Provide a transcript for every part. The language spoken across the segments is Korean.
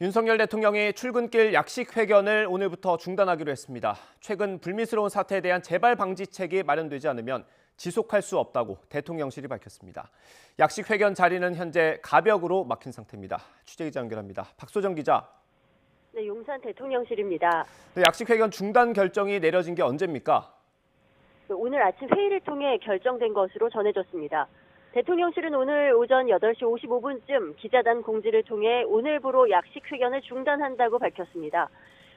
윤석열 대통령이 출근길 약식 회견을 오늘부터 중단하기로 했습니다. 최근 불미스러운 사태에 대한 재발 방지책이 마련되지 않으면 지속할 수 없다고 대통령실이 밝혔습니다. 약식 회견 자리는 현재 가벽으로 막힌 상태입니다. 취재기자 연결합니다. 박소정 기자. 네, 용산 대통령실입니다. 네, 약식 회견 중단 결정이 내려진 게 언제입니까? 오늘 아침 회의를 통해 결정된 것으로 전해졌습니다. 대통령실은 오늘 오전 8시 55분쯤 기자단 공지를 통해 오늘부로 약식 회견을 중단한다고 밝혔습니다.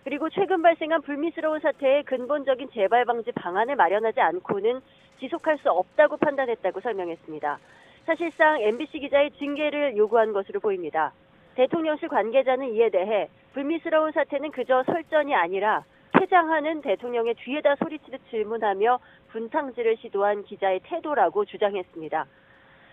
그리고 최근 발생한 불미스러운 사태의 근본적인 재발 방지 방안을 마련하지 않고는 지속할 수 없다고 판단했다고 설명했습니다. 사실상 MBC 기자의 징계를 요구한 것으로 보입니다. 대통령실 관계자는 이에 대해 불미스러운 사태는 그저 설전이 아니라 퇴장하는 대통령의 뒤에다 소리치듯 질문하며 분탕질을 시도한 기자의 태도라고 주장했습니다.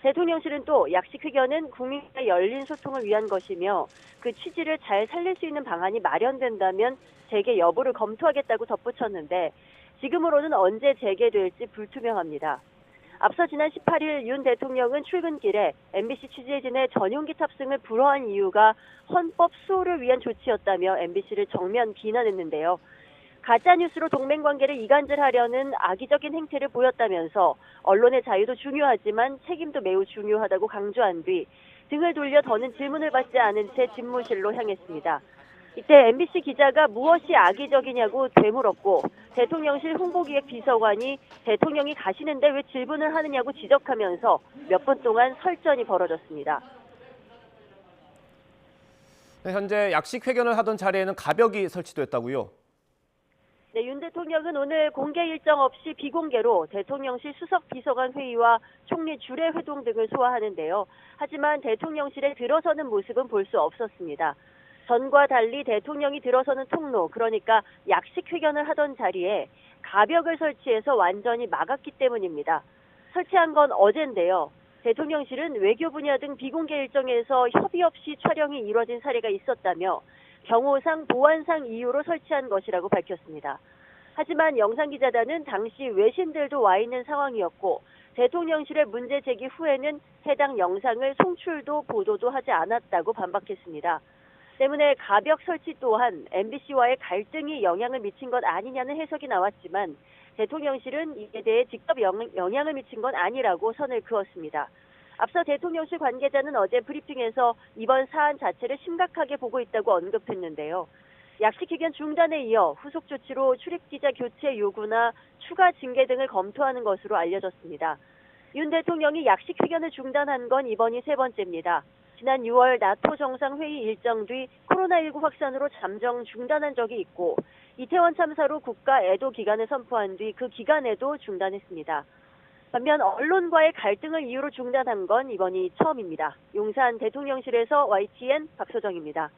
대통령실은 또 약식 회견은 국민과 열린 소통을 위한 것이며 그 취지를 잘 살릴 수 있는 방안이 마련된다면 재개 여부를 검토하겠다고 덧붙였는데 지금으로는 언제 재개될지 불투명합니다. 앞서 지난 18일 윤 대통령은 출근길에 MBC 취재진의 전용기 탑승을 불허한 이유가 헌법 수호를 위한 조치였다며 MBC를 정면 비난했는데요. 가짜뉴스로 동맹관계를 이간질하려는 악의적인 행태를 보였다면서 언론의 자유도 중요하지만 책임도 매우 중요하다고 강조한 뒤 등을 돌려 더는 질문을 받지 않은 채 집무실로 향했습니다. 이때 MBC 기자가 무엇이 악의적이냐고 되물었고 대통령실 홍보기획 비서관이 대통령이 가시는데 왜 질문을 하느냐고 지적하면서 몇 분 동안 설전이 벌어졌습니다. 네, 현재 약식 회견을 하던 자리에는 가벽이 설치됐다고요? 네, 윤 대통령은 오늘 공개 일정 없이 비공개로 대통령실 수석 비서관 회의와 총리 주례 회동 등을 소화하는데요. 하지만 대통령실에 들어서는 모습은 볼 수 없었습니다. 전과 달리 대통령이 들어서는 통로, 그러니까 약식 회견을 하던 자리에 가벽을 설치해서 완전히 막았기 때문입니다. 설치한 건 어젠데요. 대통령실은 외교 분야 등 비공개 일정에서 협의 없이 촬영이 이뤄진 사례가 있었다며 경호상, 보안상 이유로 설치한 것이라고 밝혔습니다. 하지만 영상기자단은 당시 외신들도 와 있는 상황이었고 대통령실의 문제 제기 후에는 해당 영상을 송출도 보도도 하지 않았다고 반박했습니다. 때문에 가벽 설치 또한 MBC와의 갈등이 영향을 미친 것 아니냐는 해석이 나왔지만 대통령실은 이에 대해 직접 영향을 미친 건 아니라고 선을 그었습니다. 앞서 대통령실 관계자는 어제 브리핑에서 이번 사안 자체를 심각하게 보고 있다고 언급했는데요. 약식 회견 중단에 이어 후속 조치로 출입기자 교체 요구나 추가 징계 등을 검토하는 것으로 알려졌습니다. 윤 대통령이 약식 회견을 중단한 건 이번이 세 번째입니다. 지난 6월 나토 정상회의 일정 뒤 코로나19 확산으로 잠정 중단한 적이 있고 이태원 참사로 국가 애도 기간을 선포한 뒤 그 기간에도 중단했습니다. 반면 언론과의 갈등을 이유로 중단한 건 이번이 처음입니다. 용산 대통령실에서 YTN 박소정입니다.